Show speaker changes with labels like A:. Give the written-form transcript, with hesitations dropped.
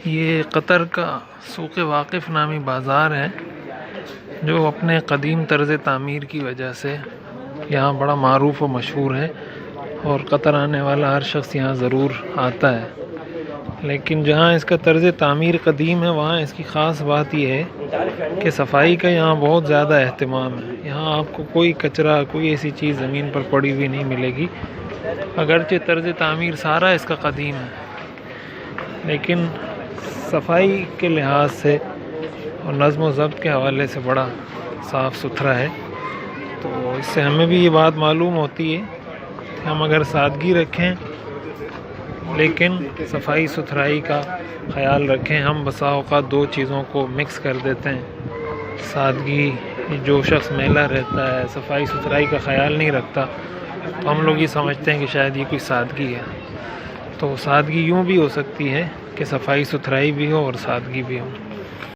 A: یہ قطر کا سوق واقف نامی بازار ہے جو اپنے قدیم طرز تعمیر کی وجہ سے یہاں بڑا معروف و مشہور ہے، اور قطر آنے والا ہر شخص یہاں ضرور آتا ہے۔ لیکن جہاں اس کا طرز تعمیر قدیم ہے وہاں اس کی خاص بات یہ ہے کہ صفائی کا یہاں بہت زیادہ اہتمام ہے۔ یہاں آپ کو کوئی کچرا، کوئی ایسی چیز زمین پر پڑی ہوئی نہیں ملے گی، اگرچہ طرز تعمیر سارا اس کا قدیم ہے، لیکن صفائی کے لحاظ سے اور نظم و ضبط کے حوالے سے بڑا صاف ستھرا ہے۔ تو اس سے ہمیں بھی یہ بات معلوم ہوتی ہے کہ ہم اگر سادگی رکھیں لیکن صفائی ستھرائی کا خیال رکھیں، ہم بسا اوقات دو چیزوں کو مکس کر دیتے ہیں۔ سادگی، جو شخص میلا رہتا ہے، صفائی ستھرائی کا خیال نہیں رکھتا، تو ہم لوگ یہ سمجھتے ہیں کہ شاید یہ کوئی سادگی ہے۔ تو سادگی یوں بھی ہو سکتی ہے کہ صفائی ستھرائی بھی ہو اور سادگی بھی ہو۔